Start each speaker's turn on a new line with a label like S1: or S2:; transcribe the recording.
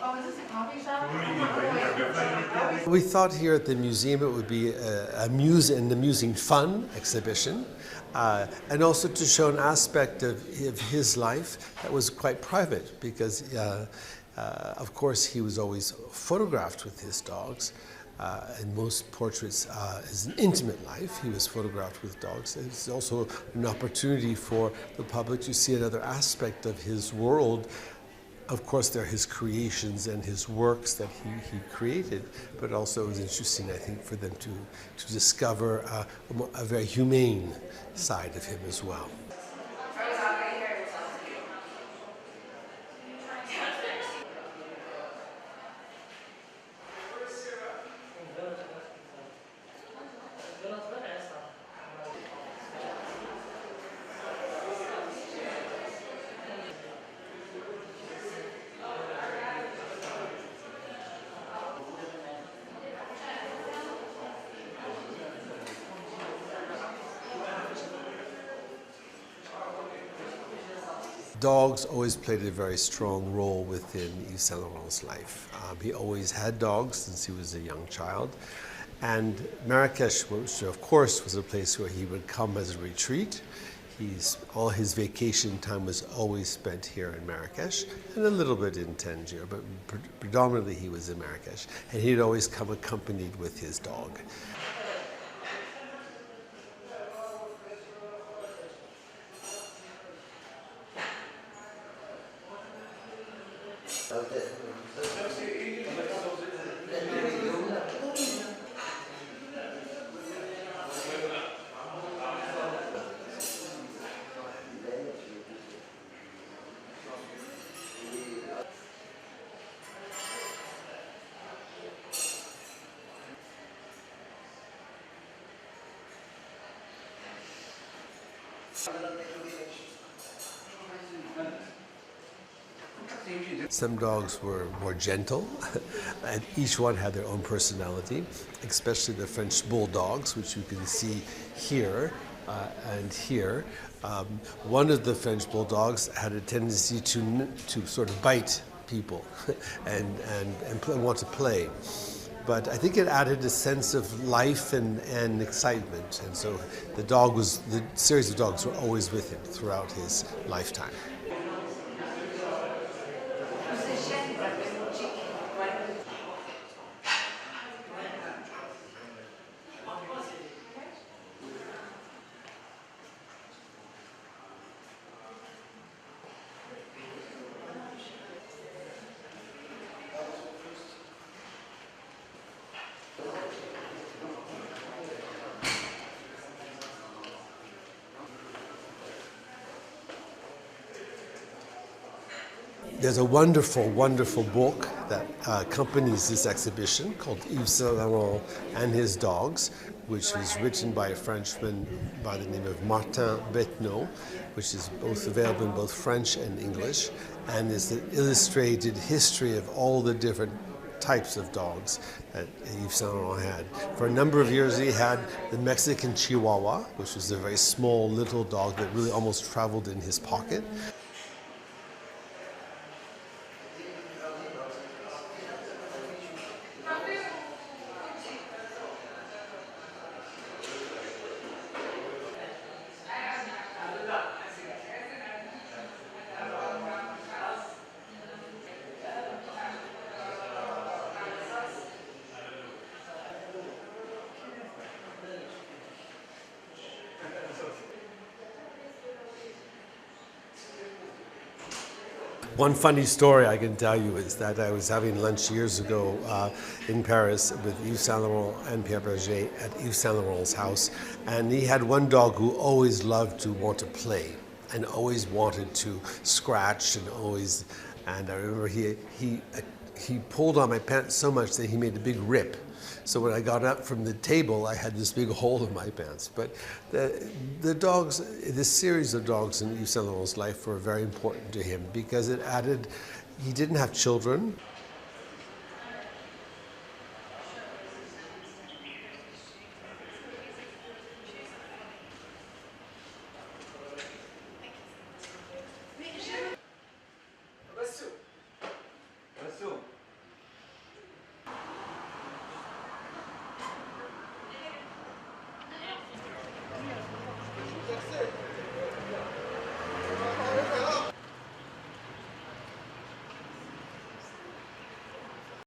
S1: Oh, is this a coffee shop?
S2: We thought here at the museum it would be an amusing fun exhibition, and also to show an aspect of his life that was quite private, because of course he was always photographed with his dogs. In most portraits, is an intimate life. He was photographed with dogs. It's also an opportunity for the public to see another aspect of his world. Of course, there are his creations and his works that he created, but also it was interesting, I think, for them to discover a very humane side of him as well. Dogs always played a very strong role within Yves Saint Laurent's life. He always had dogs since he was a young child. And Marrakech, which of course was a place where he would come as a retreat. All his vacation time was always spent here in Marrakech, and a little bit in Tangier, but predominantly he was in Marrakech. And he'd always come accompanied with his dog. Some dogs were more gentle, and each one had their own personality, especially the French bulldogs, which you can see here and here. One of the French bulldogs had a tendency to sort of bite people and want to play. But I think it added a sense of life and excitement, and so the series of dogs were always with him throughout his lifetime. There's a wonderful, wonderful book that accompanies this exhibition called Yves Saint Laurent and His Dogs, which was written by a Frenchman by the name of Martin Berthenod, which is both available in both French and English, and is the illustrated history of all the different types of dogs that Yves Saint Laurent had. For a number of years he had the Mexican Chihuahua, which was a very small little dog that really almost traveled in his pocket. One funny story I can tell you is that I was having lunch years ago in Paris with Yves Saint Laurent and Pierre Bergé at Yves Saint Laurent's house, and he had one dog who always loved to want to play and always wanted to scratch and I remember he pulled on my pants so much that he made a big rip. So when I got up from the table, I had this big hole in my pants. But the dogs, this series of dogs in Yves Saint Laurent's life were very important to him because it added, he didn't have children.